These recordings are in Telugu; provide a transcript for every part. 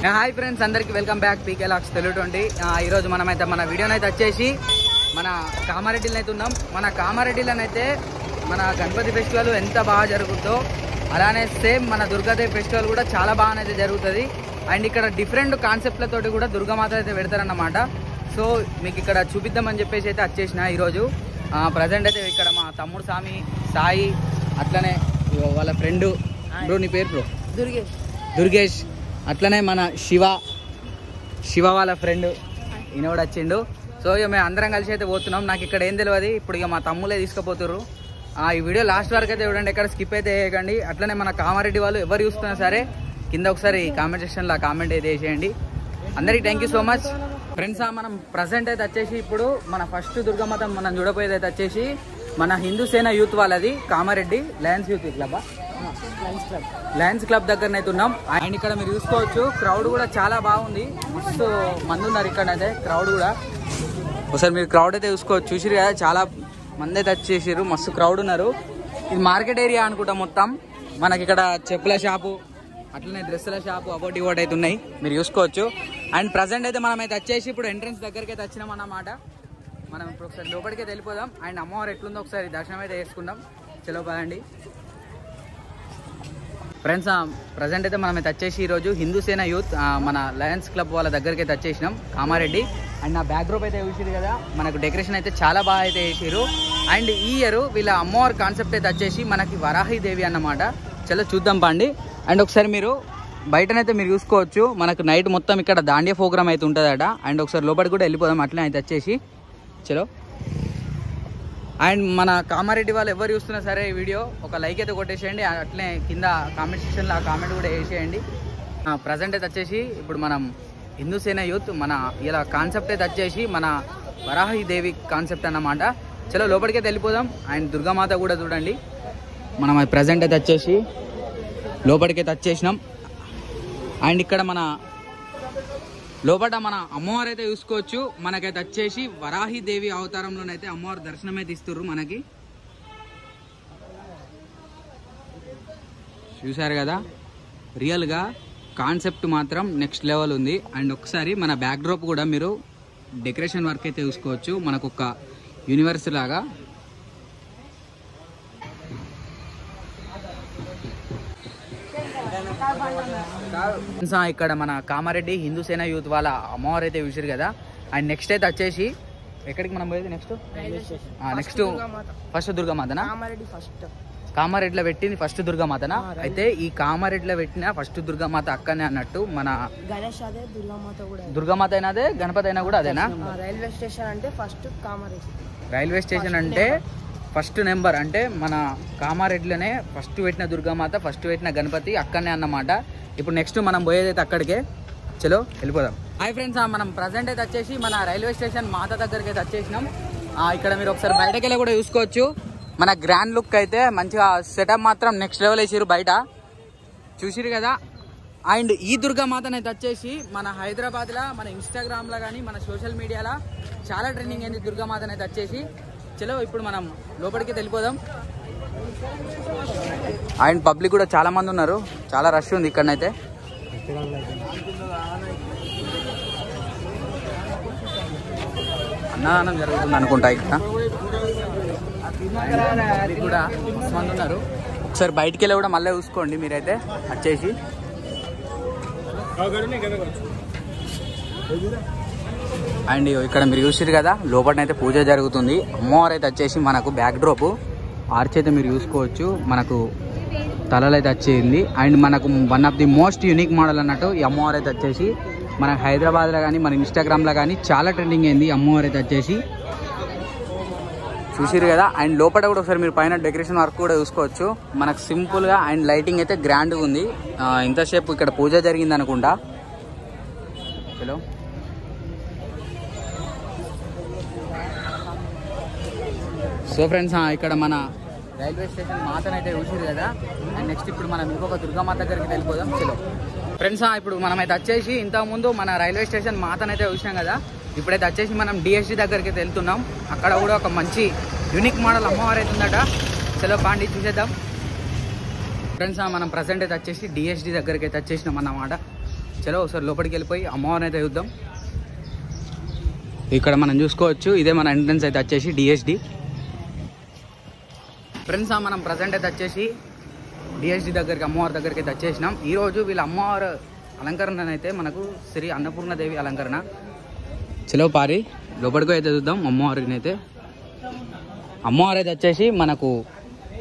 హాయ్ ఫ్రెండ్స్, అందరికి వెల్కమ్ బ్యాక్ పీకే లాక్స్ తెలుగు 20. ఈరోజు మనమైతే మన వీడియోనైతే వచ్చేసి మన కామారెడ్డిలో అయితే ఉన్నాం. మన కామారెడ్డిలోనైతే మన గణపతి ఫెస్టివల్ ఎంత బాగా జరుగుతుందో అలానే సేమ్ మన దుర్గాదేవి ఫెస్టివల్ కూడా చాలా బాగానైతే జరుగుతుంది. అండ్ ఇక్కడ డిఫరెంట్ కాన్సెప్ట్లతోటి కూడా దుర్గామాత అయితే పెడతారన్నమాట. సో మీకు ఇక్కడ చూపిద్దామని చెప్పేసి అయితే వచ్చేసిన ఈరోజు. ప్రజెంట్ అయితే ఇక్కడ మా తమ్ముడు సాయి అట్లనే వాళ్ళ ఫ్రెండ్ బ్రో, నీ పేరు బ్రో? దుర్గేష్. అట్లనే మన శివ వాళ్ళ ఫ్రెండ్ ఈయన కూడా వచ్చిండు. సో ఇక మేము అందరం కలిసి అయితే పోతున్నాం. నాకు ఇక్కడ ఏం తెలియదు, ఇప్పుడు ఇక మా తమ్ములే తీసుకుపోతుర్రు. ఈ వీడియో లాస్ట్ వరకు అయితే చూడండి, ఎక్కడ స్కిప్ అయితే వేయకండి. అట్లనే మన కామారెడ్డి వాళ్ళు ఎవరు చూస్తున్నా సరే కింద ఒకసారి కామెంట్ సెక్షన్లో కామెంట్ అయితే వేసేయండి. అందరికీ thank you so much friends. మనం ప్రజెంట్ అయితే వచ్చేసి ఇప్పుడు మన ఫస్ట్ దుర్గామాత మనం చూడపోయేది అయితే వచ్చేసి మన హిందూ సేన యూత్ వాళ్ళది Kamareddy lions youth club lions club దగ్గరనైతే ఉన్నాం. అండ్ ఇక్కడ మీరు చూసుకోవచ్చు క్రౌడ్ కూడా చాలా బాగుంది, మస్తు మంది ఉన్నారు ఇక్కడ అయితే. క్రౌడ్ కూడా ఒకసారి మీరు క్రౌడ్ అయితే చూసుకోవచ్చు, చూసిరు కదా, చాలా మంది అయితే వచ్చేసారు, మస్తు క్రౌడ్ ఉన్నారు. ఇది మార్కెట్ ఏరియా అనుకుంటా మొత్తం. మనకి ఇక్కడ చెప్పుల షాపు అట్లనే డ్రెస్సుల షాపు అబౌట్ ఇవోట్ అయితే ఉన్నాయి, మీరు చూసుకోవచ్చు. అండ్ ప్రజెంట్ అయితే మనం అయితే వచ్చేసి ఇప్పుడు ఎంట్రన్స్ దగ్గరికి అయితే వచ్చినాం అన్నమాట. మనం ఇప్పుడు ఒకసారి లోపలికి వెళ్ళిపోదాం. అండ్ అమ్మవారు ఎట్లుందో ఒకసారి దర్శనం అయితే చేసుకుందాం. చలో పదండి ఫ్రెండ్స్. ప్రజెంట్ అయితే మనం అయితే వచ్చేసి ఈరోజు హిందూ సేన యూత్ మన లయన్స్ క్లబ్ వాళ్ళ దగ్గరికి అయితే వచ్చేసినాం కామారెడ్డి. అండ్ నా బ్యాక్ డ్రాప్ అయితే చూసిరు కదా, మనకు డెకరేషన్ అయితే చాలా బాగా అయితే వేసారు. అండ్ ఈ ఇయర్ వీళ్ళ అమ్మవారి కాన్సెప్ట్ అయితే వచ్చేసి మనకి వరాహిదేవి అన్నమాట. చలో చూద్దాం పండి. అండ్ ఒకసారి మీరు బయటనైతే మీరు చూసుకోవచ్చు, మనకు నైట్ మొత్తం ఇక్కడ దాండియా ప్రోగ్రామ్ అయితే ఉంటుందట. అండ్ ఒకసారి లోపలికి కూడా వెళ్ళిపోదాం అట్లనే అయితే వచ్చేసి. చలో. అండ్ మన కామారెడ్డి వాళ్ళు ఎవరు చూస్తున్నా సరే ఈ వీడియో ఒక లైక్ అయితే కొట్టేసేయండి. అట్లనే కింద కామెంట్ సెక్షన్లో ఆ కామెంట్ కూడా వేసేయండి. ప్రజెంట్ అయితే వచ్చేసి ఇప్పుడు మనం హిందూ సేన యూత్ మన ఇలా కాన్సెప్ట్ అయితే వచ్చేసి మన వరాహిదేవి కాన్సెప్ట్ అన్నమాట. చలో లోపలికైతే వెళ్ళిపోదాం. అండ్ దుర్గామాత కూడా చూడండి. మనం ప్రజెంట్ అయితే వచ్చేసి లోపలికైతే వచ్చేసినాం. అండ్ ఇక్కడ మన లోపల మన అమ్మవారు అయితే చూసుకోవచ్చు. మనకైతే వచ్చేసి వరాహిదేవి అవతారంలోనైతే అమ్మవారు దర్శనం అయితే ఇస్తుర్రు మనకి. చూసారు కదా, రియల్గా కాన్సెప్ట్ మాత్రం నెక్స్ట్ లెవెల్ ఉంది. అండ్ ఒకసారి మన బ్యాక్ డ్రాప్ కూడా మీరు డెకరేషన్ వర్క్ అయితే చూసుకోవచ్చు, మనకు ఒక యూనివర్స్ లాగా. ఇక్కడ మన కామారెడ్డి హిందూ సేన యూత్ వాళ్ళ అమ్మవారు అయితే చూసారు కదా. అండ్ నెక్స్ట్ అయితే వచ్చేసి ఎక్కడికి మనం పోయేది నెక్స్ట్ ఫస్ట్ దుర్గామాతనా? కామారెడ్డిలో పెట్టింది ఫస్ట్ దుర్గామాతనా? అయితే ఈ కామారెడ్డిలో పెట్టిన ఫస్ట్ దుర్గామాత అక్కనే అన్నట్టు మన దుర్గామాత అయినా అదే, గణపతి అయినా కూడా అదేనా? రైల్వే స్టేషన్ అంటే ఫస్ట్ కామారెడ్డి, రైల్వే స్టేషన్ అంటే ఫస్ట్ నెంబర్, అంటే మన కామారెడ్డిలోనే ఫస్ట్ పెట్టిన దుర్గామాత, ఫస్ట్ పెట్టిన గణపతి అక్కడనే అన్నమాట. ఇప్పుడు నెక్స్ట్ మనం పోయేదైతే అక్కడికే. చలో వెళ్ళిపోదాం. హాయ్ ఫ్రెండ్స్, మనం ప్రజెంట్ అయితే వచ్చేసి మన రైల్వే స్టేషన్ మాత దగ్గరికి అయితే వచ్చేసినాం. ఇక్కడ మీరు ఒకసారి బయటకి వెళ్ళి కూడా చూసుకోవచ్చు. మన గ్రాండ్ లుక్ అయితే మంచిగా సెటప్ మాత్రం నెక్స్ట్ లెవెల్ వేసారు, బయట చూసిరు కదా. అండ్ ఈ దుర్గామాతను అయితే వచ్చేసి మన హైదరాబాద్లో మన ఇన్స్టాగ్రామ్లో కానీ మన సోషల్ మీడియాలో చాలా ట్రెండింగ్ అయింది దుర్గామాతను అయితే వచ్చేసి. చలో ఇప్పుడు మనం లోపలికి వెళ్ళిపోదాం. అండ్ పబ్లిక్ కూడా చాలా మంది ఉన్నారు, చాలా రష్ ఉంది ఇక్కడనైతే. అన్నదానం జరుగుతుంది అనుకుంటా ఇక్కడ కూడా మంది ఉన్నారు. ఒకసారి బయటికి వెళ్ళి కూడా మళ్ళీ చూసుకోండి మీరైతే వచ్చేసి. అండ్ ఇక్కడ మీరు చూసారు కదా, లోపలనైతే పూజ జరుగుతుంది. అమ్మవారు అయితే వచ్చేసి మనకు బ్యాక్ డ్రాప్ ఆర్చ్ అయితే మీరు చూసుకోవచ్చు, మనకు తలలు అయితే వచ్చేసింది. అండ్ మనకు one of the most unique model అన్నట్టు ఈ అమ్మవారు అయితే వచ్చేసి మన హైదరాబాద్లో కానీ మన ఇన్స్టాగ్రామ్లో కానీ చాలా ట్రెండింగ్ అయింది అమ్మవారు అయితే వచ్చేసి, చూసిరు కదా. అండ్ లోపల కూడా ఒకసారి మీరు పైన డెకరేషన్ వర్క్ కూడా చూసుకోవచ్చు, మనకు సింపుల్గా అండ్ లైటింగ్ అయితే గ్రాండ్గా ఉంది. ఇంతసేపు ఇక్కడ పూజ జరిగింది అనుకుంటా. హలో. సో ఫ్రెండ్స్, ఇక్కడ మన రైల్వే స్టేషన్ మాతనైతే చూసిరు కదా. అండ్ నెక్స్ట్ ఇప్పుడు మనం ఇంకొక దుర్గామాత దగ్గరికి వెళ్ళిపోదాం. చలో ఫ్రెండ్స్, ఇప్పుడు మనమైతే వచ్చేసి ఇంతకుముందు మన రైల్వే స్టేషన్ మాతనైతే చూసినాం కదా. ఇప్పుడైతే వచ్చేసి మనం డిఎస్డి దగ్గరికి అయితే వెళ్తున్నాం. అక్కడ కూడా ఒక మంచి యూనిక్ మోడల్ అమ్మవారు అయితే ఉందట. చలో పాండి చూసేద్దాం ఫ్రెండ్స్. మనం ప్రజెంట్ అయితే వచ్చేసి డిఎస్డి దగ్గరికి అయితే వచ్చేసినాం అన్నమాట. చలో ఒకసారి లోపలికి వెళ్ళిపోయి అమ్మవారిని అయితే చూద్దాం. ఇక్కడ మనం చూసుకోవచ్చు, ఇదే మన ఎంట్రన్స్ అయితే వచ్చేసి డిఎస్డి. ఫ్రెండ్స్ మనం ప్రజెంట్ అయితే వచ్చేసి డిఎస్డి దగ్గరికి అమ్మవారి దగ్గరికి అయితే వచ్చేసినాం. ఈరోజు వీళ్ళ అమ్మవారు అలంకరణ అయితే మనకు శ్రీ అన్నపూర్ణదేవి అలంకరణ. చలో పారి లోపలికి అయితే చూద్దాం అమ్మవారిని అయితే. అమ్మవారు అయితే వచ్చేసి మనకు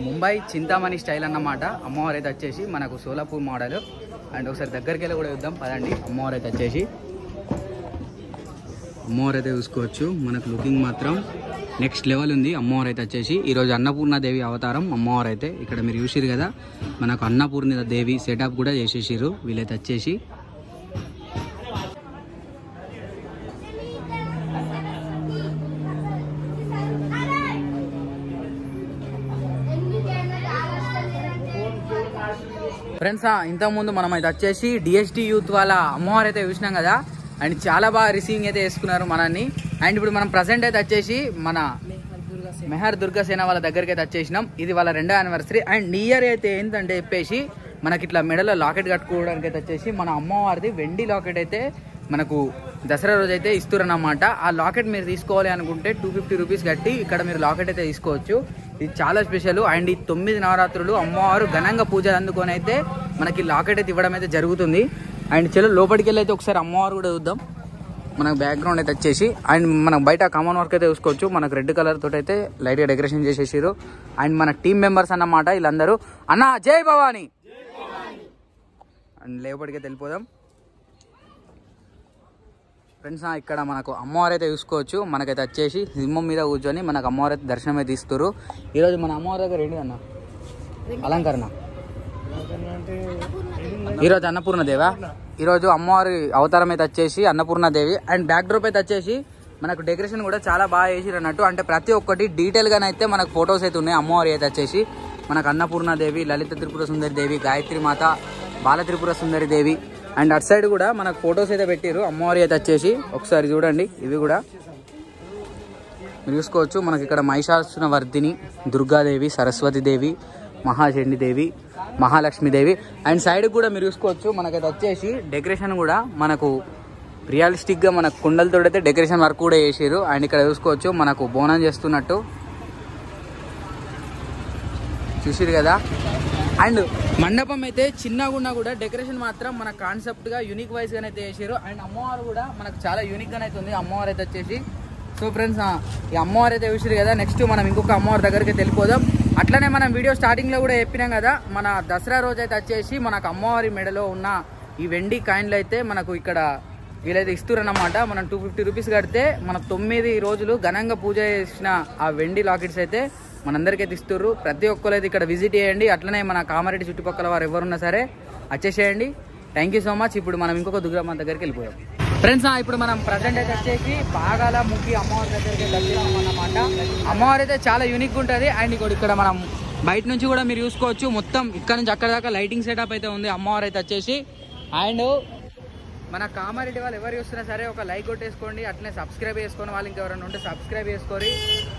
ముంబై చింతామణి స్టైల్ అన్నమాట. అమ్మవారు అయితే వచ్చేసి మనకు సోలాపూర్ మోడల్. అండ్ ఒకసారి దగ్గరికి వెళ్ళి కూడా చూద్దాం పదండి. అమ్మవారు అయితే వచ్చేసి అమ్మవారు అయితే చూసుకోవచ్చు, మనకు లుకింగ్ మాత్రం నెక్స్ట్ లెవెల్ ఉంది. అమ్మవారు అయితే వచ్చేసి ఈరోజు అన్నపూర్ణదేవి అవతారం అమ్మవారు అయితే. ఇక్కడ మీరు చూసిరు కదా, మనకు అన్నపూర్ణదేవి సెటప్ కూడా చేసేసారు వీళ్ళైతే వచ్చేసి. ఫ్రెండ్స్ ఇంతకుముందు మనం అయితే వచ్చేసి డిఎస్డి యూత్ వాళ్ళ అమ్మవారు అయితే చూసినాం కదా. అండ్ చాలా బాగా రిసీవింగ్ అయితే చేసుకున్నారు మనల్ని. అండ్ ఇప్పుడు మనం ప్రజెంట్ అయితే వచ్చేసి మన మెహర్ దుర్గసేన వాళ్ళ దగ్గరికి అయితే వచ్చేసినాం. ఇది వాళ్ళ 2వ యానివర్సరీ. అండ్ న్యూ ఇయర్ అయితే ఏంటంటే చెప్పేసి మనకి ఇట్లా మెడలో లాకెట్ కట్టుకోవడానికి అయితే వచ్చేసి మన అమ్మవారిది వెండి లాకెట్ అయితే మనకు దసరా రోజు అయితే ఇస్తురన్నమాట. ఆ లాకెట్ మీరు తీసుకోవాలి అనుకుంటే 250 రూపీస్ కట్టి ఇక్కడ మీరు లాకెట్ అయితే తీసుకోవచ్చు. ఇది చాలా స్పెషల్. అండ్ ఈ 9 నవరాత్రులు అమ్మవారు ఘనంగా పూజలు అందుకొని అయితే మనకి లాకెట్ అయితే ఇవ్వడం అయితే జరుగుతుంది. అండ్ చలో లోపలికి వెళ్ళి అయితే ఒకసారి అమ్మవారు కూడా చూద్దాం. మనకు బ్యాక్గ్రౌండ్ అయితే వచ్చేసి అండ్ మనకు బయట కామన్ వర్క్ అయితే చూసుకోవచ్చు. మనకు రెడ్ కలర్ తోటి అయితే లైట్గా డెకరేషన్ చేసేసారు. అండ్ మన టీమ్ మెంబర్స్ అన్నమాట వీళ్ళందరూ. అన్న జై భవానీ. అండ్ లోపలికి వెళ్ళిపోదాం ఫ్రెండ్స్. ఇక్కడ మనకు అమ్మవారు అయితే చూసుకోవచ్చు. మనకైతే వచ్చేసి సింహం మీద కూర్చొని మనకు అమ్మవారు అయితే దర్శనం అయితే ఇస్తారు. ఈరోజు మన అమ్మవారి దగ్గర ఏంటి అన్న అలంకరణ? ఈరోజు అన్నపూర్ణదేవా. ఈరోజు అమ్మవారి అవతారం అయితే వచ్చేసి అన్నపూర్ణదేవి. అండ్ బ్యాక్ డ్రాప్ అయితే వచ్చేసి మనకు డెకరేషన్ కూడా చాలా బాగా చేసిరు అన్నట్టు. అంటే ప్రతి ఒక్కటి డీటెయిల్గానైతే మనకు ఫొటోస్ అయితే ఉన్నాయి. అమ్మవారి అయితే వచ్చేసి మనకు అన్నపూర్ణదేవి, లలిత త్రిపుర సుందరి దేవి, గాయత్రి మాత, బాల త్రిపుర సుందరి దేవి. అండ్ అటు సైడ్ కూడా మనకు ఫొటోస్ అయితే పెట్టారు అమ్మవారి అయితే వచ్చేసి. ఒకసారి చూడండి, ఇవి కూడా మీరు చూసుకోవచ్చు. మనకి ఇక్కడ మహిషాసుర వర్ధిని, దుర్గాదేవి, సరస్వతీదేవి, మహాచండీదేవి, మహాలక్ష్మీదేవి. అండ్ సైడ్ కూడా మీరు చూసుకోవచ్చు. మనకైతే వచ్చేసి డెకరేషన్ కూడా మనకు రియలిస్టిక్గా మనకు కుండలతో అయితే డెకరేషన్ వర్క్ కూడా చేసారు. అండ్ ఇక్కడ చూసుకోవచ్చు మనకు బోనం చేస్తున్నట్టు చూసిరు కదా. అండ్ మండపం అయితే చిన్నగా ఉన్నా కూడా డెకరేషన్ మాత్రం మన కాన్సెప్ట్గా యూనిక్ వైజ్గానే అయితే చేసారు. అండ్ అమ్మవారు కూడా మనకు చాలా యూనిక్గానే అయితే ఉంది అమ్మవారు అయితే వచ్చేసి. సో ఫ్రెండ్స్ ఈ అమ్మవారు అయితే చూసారు కదా. నెక్స్ట్ మనం ఇంకొక అమ్మవారి దగ్గరికి వెళ్ళిపోదాం. అట్లనే మనం వీడియో స్టార్టింగ్లో కూడా చెప్పినాం కదా, మన దసరా రోజు అయితే వచ్చేసి మనకు అమ్మవారి మెడలో ఉన్న ఈ వెండి కాయిన్లు అయితే మనకు ఇక్కడ వీళ్ళైతే ఇస్తురన్నమాట. మనం 250 రూపీస్ కడితే మన 9 రోజులు ఘనంగా పూజ చేసిన ఆ వెండి లాకెట్స్ అయితే మనందరికీ అయితే ఇస్తుర్రు. ప్రతి ఒక్కరు అయితే ఇక్కడ విజిట్ చేయండి. అట్లనే మన కామారెడ్డి చుట్టుపక్కల వారు ఎవరున్నా సరే వచ్చేసేయండి. Thank you so much. ఇప్పుడు మనం ఇంకొక దుర్గమ్మ దగ్గరికి వెళ్ళిపోయాం ఫ్రెండ్స్. ఇప్పుడు మనం ప్రజెంట్ అయితే వచ్చేసి పాగాల ముగ్గి అమ్మవారి దగ్గరికి వెళ్తున్నాం అన్నమాట. అమ్మవారు అయితే చాలా యూనిక్ ఉంటుంది. అండ్ ఇక్కడ మనం బయట నుంచి కూడా మీరు చూసుకోవచ్చు. మొత్తం ఇక్కడ నుంచి అక్కడ దాకా లైటింగ్ సెటప్ అయితే ఉంది అమ్మవారు అయితే వచ్చేసి. అండ్ మన కామారెడ్డి వాళ్ళు ఎవరు చూస్తున్నా సరే ఒక లైక్ కొట్టేసుకోండి. అట్లనే సబ్స్క్రైబ్ చేసుకొని వాళ్ళు ఇంకెవరైనా ఉంటే సబ్స్క్రైబ్ చేసుకోరి.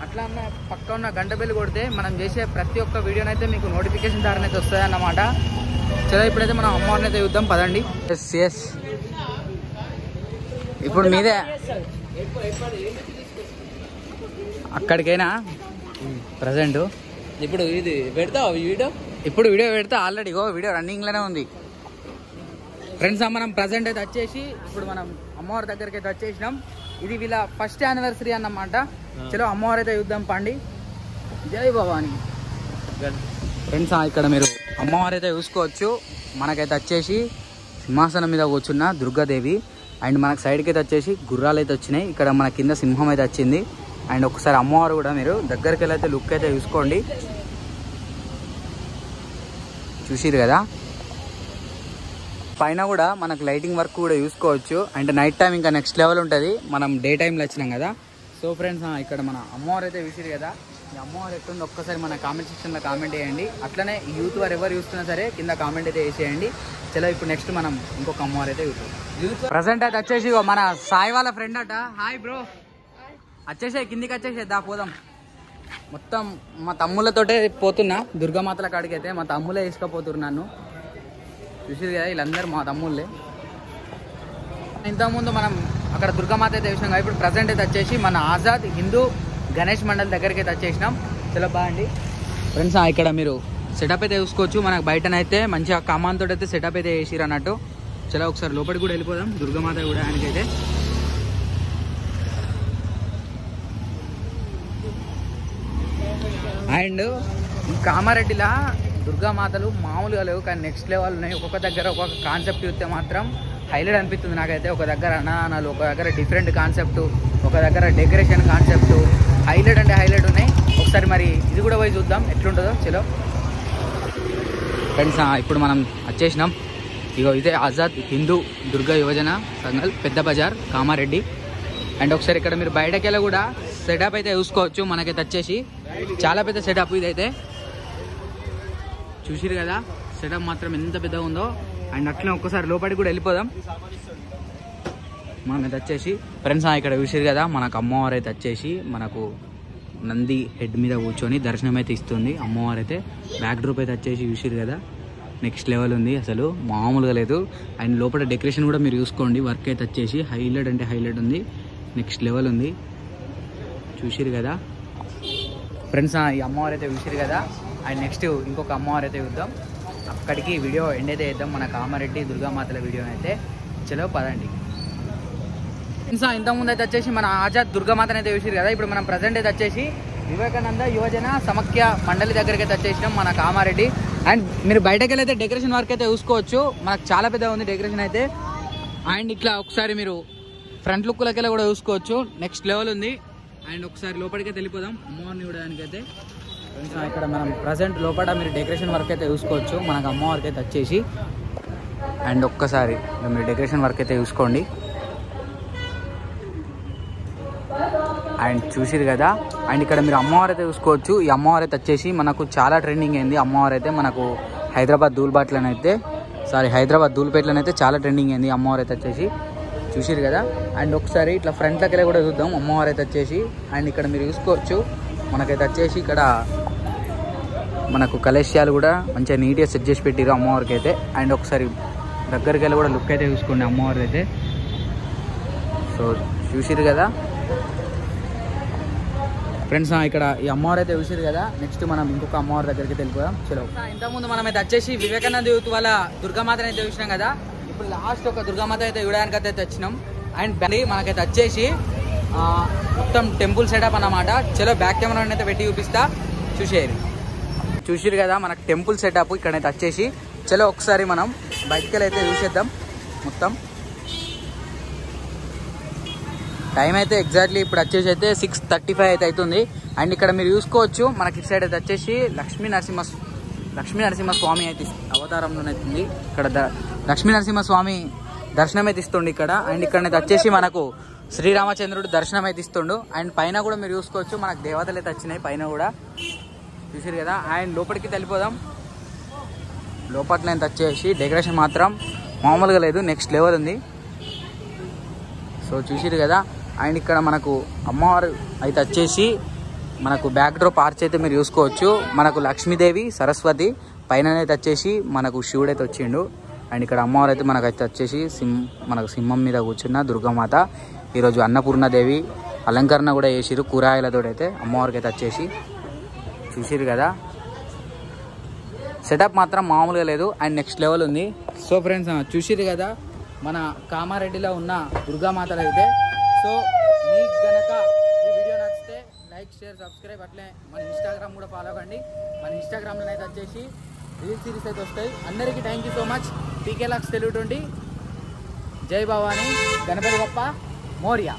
అట్లా పక్క ఉన్న గంట బెల్ కొడితే మనం చేసే ప్రతి ఒక్క వీడియోనైతే మీకు నోటిఫికేషన్ ద్వారా అయితే వస్తుంది అన్నమాట. చలో ఇప్పుడైతే మనం అమ్మవారిని అయితే చూద్దాం పదండి. ఎస్ ఇప్పుడు మీదే అక్కడికైనా ప్రజెంట్ ఇప్పుడు ఇది పెడతావు వీడియో? ఇప్పుడు వీడియో పెడతా. ఆల్రెడీ వీడియో రన్నింగ్లోనే ఉంది ఫ్రెండ్స్. మనం ప్రజెంట్ అయితే వచ్చేసి ఇప్పుడు మనం అమ్మవారి దగ్గరికి అయితే వచ్చేసినాం. ఇది వీళ్ళ ఫస్ట్ యానివర్సరీ అన్నమాట. చలో అమ్మవారు అయితే చూద్దాం పండి. జై భవానీ ఫ్రెండ్స్. ఇక్కడ మీరు అమ్మవారు అయితే చూసుకోవచ్చు. మనకైతే వచ్చేసి సింహాసనం మీద కూర్చున్న దుర్గాదేవి. అండ్ మనకు సైడ్కి అయితే వచ్చేసి గుర్రాలు అయితే వచ్చినాయి. ఇక్కడ మన కింద సింహం అయితే వచ్చింది. అండ్ ఒకసారి అమ్మవారు కూడా మీరు దగ్గరికి వెళ్ళి అయితే లుక్ అయితే చూసుకోండి. చూసిరు కదా. పైన కూడా మనకు లైటింగ్ వర్క్ కూడా చూసుకోవచ్చు. అండ్ నైట్ టైం ఇంకా నెక్స్ట్ లెవెల్ ఉంటుంది. మనం డే టైంలో వచ్చినాం కదా. సో ఫ్రెండ్స్ ఇక్కడ మన అమ్మవారు అయితే చూసిరు కదా. ఈ అమ్మవారు ఎట్లుంది ఒక్కసారి మన కామెంట్ సెక్షన్లో కామెంట్ చేయండి. అట్లనే యూత్ వారు ఎవరు చూస్తున్నా సరే కింద కామెంట్ అయితే వేసేయండి. చలో ఇప్పుడు నెక్స్ట్ మనం ఇంకొక అమ్మవారు అయితే చూద్దాం. ప్రజెంట్ అయితే వచ్చేసి మన సాయి వాళ్ళ ఫ్రెండ్ అట. హాయ్ బ్రో, వచ్చేసే కిందికి వచ్చేసే దా పోదాం. మొత్తం మా తమ్ముళ్ళతోటే పోతున్నా దుర్గామాతల కాడికి అయితే. మా తమ్ముళ్ళే తీసుకుపోతున్నారు నన్ను. చూసారు కదా వీళ్ళందరూ మా తమ్ముళ్ళే. ఇంతకుముందు మనం అక్కడ దుర్గామాత అయితే చూసినాం. ఇప్పుడు ప్రజెంట్ అయితే వచ్చేసి మన ఆజాద్ హిందూ గణేష్ మండల్ దగ్గరికి అయితే వచ్చేసినాం. చాలా బాగుంది ఫ్రెండ్స్. ఇక్కడ మీరు సెటప్ అయితే చూసుకోవచ్చు. మనకు బయటనైతే మంచిగా కమాన్తో అయితే సెటప్ అయితే వేసిరు అన్నట్టు. చాలా ఒకసారి లోపలికి కూడా వెళ్ళిపోదాం దుర్గామాత కూడా ఆయనకైతే. అండ్ ఈ కామారెడ్డిలా దుర్గామాతలు మామూలుగా లేవు, కానీ నెక్స్ట్ లెవెల్ ఉన్నాయి. ఒక్కొక్క దగ్గర ఒక్కొక్క కాన్సెప్ట్ చూస్తే మాత్రం హైలైట్ అనిపిస్తుంది నాకైతే. ఒక దగ్గర అన్నదానాలు, ఒక దగ్గర డిఫరెంట్ కాన్సెప్ట్, ఒక దగ్గర డెకరేషన్ కాన్సెప్ట్, హైలైట్ అంటే హైలైట్ ఉన్నాయి. ఒకసారి మరి ఇది కూడా పోయి చూద్దాం ఎట్లుంటుందో. చలో ఫ్రెండ్స్, ఇప్పుడు మనం వచ్చేసినాం. ఇగో ఇదే ఆజాద్ హిందూ దుర్గా యువజన సంఘల్ పెద్ద బజార్ కామారెడ్డి. అండ్ ఒకసారి ఇక్కడ మీరు బయటకెళ్ళి కూడా సెటప్ అయితే చూసుకోవచ్చు. మనకైతే వచ్చేసి చాలా పెద్ద సెటప్ ఇదైతే. చూసిరు కదా సెటప్ మాత్రం ఎంత పెద్దగా ఉందో. అండ్ అట్లనే ఒక్కసారి లోపలికి కూడా వెళ్ళిపోదాం. మనమైతే వచ్చేసి ఫ్రెండ్స్ ఇక్కడ చూసిరు కదా మనకు అమ్మవారు అయితే వచ్చేసి మనకు నంది హెడ్ మీద కూర్చొని దర్శనం అయితే ఇస్తుంది. అమ్మవారు అయితే బ్యాక్ డ్రాప్ అయితే వచ్చేసి చూసిరు కదా నెక్స్ట్ లెవెల్ ఉంది, అసలు మామూలుగా లేదు. అండ్ లోపల డెకరేషన్ కూడా మీరు చూసుకోండి. వర్క్ అయితే వచ్చేసి హైలైట్ అంటే హైలైట్ ఉంది, నెక్స్ట్ లెవెల్ ఉంది. చూసిరు కదా ఫ్రెండ్స్, ఈ అమ్మవారు అయితే చూసిరు కదా. అండ్ నెక్స్ట్ ఇంకొక అమ్మవారు అయితే చూద్దాం. అక్కడికి వీడియో ఎండ్ అయితే చేద్దాం మన కామారెడ్డి దుర్గామాతల వీడియో అయితే. చలో పదండి ఫ్రెండ్స్. ఇంతకుముందు అయితే వచ్చేసి మన ఆజాద్ దుర్గామాతని అయితే చూసిరు కదా. ఇప్పుడు మనం ప్రజెంట్ అయితే వచ్చేసి వివేకానంద యువజన సమాఖ్య మండలి దగ్గరికి అయితే వచ్చేసినాం మన కామారెడ్డి. అండ్ మీరు బయటకు వెళ్ళైతే డెకరేషన్ వర్క్ అయితే చూసుకోవచ్చు. మనకు చాలా పెద్దగా ఉంది డెకరేషన్ అయితే. అండ్ ఇట్లా ఒకసారి మీరు ఫ్రంట్ లుక్లకెళ్ళి కూడా చూసుకోవచ్చు, నెక్స్ట్ లెవెల్ ఉంది. అండ్ ఒకసారి లోపలికైతే వెళ్ళిపోదాం అమ్మవారిని చూడడానికైతే. ఇక్కడ మనం ప్రజెంట్ లోపల మీరు డెకరేషన్ వర్క్ అయితే చూసుకోవచ్చు మనకు అమ్మవారికి అయితే వచ్చేసి. అండ్ ఒక్కసారి మీరు డెకరేషన్ వర్క్ అయితే చూసుకోండి. అండ్ చూసిరు కదా. అండ్ ఇక్కడ మీరు అమ్మవారు అయితే చూసుకోవచ్చు. ఈ అమ్మవారు అయితే వచ్చేసి మనకు చాలా ట్రెండింగ్ అయింది. అమ్మవారు అయితే మనకు హైదరాబాద్ ధూల్పేటలోనైతే చాలా ట్రెండింగ్ అయింది అమ్మవారు అయితే వచ్చేసి. చూసిరు కదా. అండ్ ఒకసారి ఇట్లా ఫ్రంట్లకెళ్ళి కూడా చూద్దాం అమ్మవారు అయితే వచ్చేసి. అండ్ ఇక్కడ మీరు చూసుకోవచ్చు మనకైతే వచ్చేసి ఇక్కడ మనకు కలశ్యాలు కూడా మంచిగా నీట్గా సెట్ చేసి పెట్టిరు అమ్మవారికి అయితే. అండ్ ఒకసారి దగ్గరికి వెళ్ళి కూడా లుక్ అయితే చూసుకోండి అమ్మవారి అయితే. సో చూసిరు కదా ఫ్రెండ్స్, ఇక్కడ ఈ అమ్మవారు అయితే చూసిరు కదా. నెక్స్ట్ మనం ఇంకొక అమ్మవారి దగ్గరికి వెళ్ళిపోదాం. చలో ఇంతకుముందు మనం అయితే వచ్చేసి వివేకానంద యూత్ వాళ్ళ దుర్గామాతని అయితే చూసినాం కదా. ఇప్పుడు లాస్ట్ ఒక దుర్గామాత అయితే చూడడానికి అయితే వచ్చినాం. అండ్ మనకైతే వచ్చేసి మొత్తం టెంపుల్ సెటప్ అన్నమాట. చలో బ్యాక్ కెమెరా అయితే పెట్టి చూపిస్తా, చూసిరు కదా మనకు టెంపుల్ సెటప్ ఇక్కడైతే వచ్చేసి. చలో ఒకసారి మనం బయటకెళ్ళి అయితే చూసేద్దాం మొత్తం. టైం అయితే ఎగ్జాక్ట్లీ ఇప్పుడు వచ్చేసి అయితే 6:35 అయితే అవుతుంది. అండ్ ఇక్కడ మీరు చూసుకోవచ్చు మనకి ఇటు సైడ్ అయితే వచ్చేసి లక్ష్మీ నరసింహస్వామి అయితే అవతారంలోనైతుంది. ఇక్కడ లక్ష్మీ నరసింహస్వామి దర్శనం అయితే ఇస్తుండు ఇక్కడ. అండ్ ఇక్కడైతే వచ్చేసి మనకు శ్రీరామచంద్రుడు దర్శనం అయితే ఇస్తుండు. అండ్ పైన కూడా మీరు చూసుకోవచ్చు మనకు దేవతలు అయితే వచ్చినాయి పైన కూడా, చూసారు కదా. అండ్ లోపలికి వెళ్ళిపోదాం. లోపల అయితే వచ్చేసి డెకరేషన్ మాత్రం మామూలుగా లేదు, నెక్స్ట్ లెవెల్ ఉంది. సో చూసారు కదా. అండ్ ఇక్కడ మనకు అమ్మవారు అయితే వచ్చేసి మనకు బ్యాక్ డ్రాప్ ఆర్చ్ అయితే మీరు చూసుకోవచ్చు. మనకు లక్ష్మీదేవి సరస్వతి పైన అయితే వచ్చేసి మనకు శివుడు అయితే వచ్చిండు. అండ్ ఇక్కడ అమ్మవారు అయితే మనకైతే వచ్చేసి మనకు సింహం మీద కూర్చున్న దుర్గామాత. ఈరోజు అన్నపూర్ణదేవి అలంకరణ కూడా చేసిరు కూరగాయలతో అయితే అమ్మవారికి అయితే వచ్చేసి. చూసిరు కదా సెటప్ మాత్రం మామూలుగా లేదు, అండ్ నెక్స్ట్ లెవెల్ ఉంది. సో ఫ్రెండ్స్ చూసిరు కదా మన కామారెడ్డిలో ఉన్న దుర్గామాతలు అయితే. సో మీకు గనక ఈ వీడియో నచ్చితే లైక్, షేర్, సబ్స్క్రైబ్, అట్లే మన ఇన్స్టాగ్రామ్ కూడా ఫాలో కండి. మన ఇన్స్టాగ్రామ్లో అయితే వచ్చేసి రీల్స్ సిరీస్ అయితే వస్తాయి. అందరికీ thank you so much. PK Lux Telugu 20. జై భవానీ, గణపతి బప్ప మోరియా.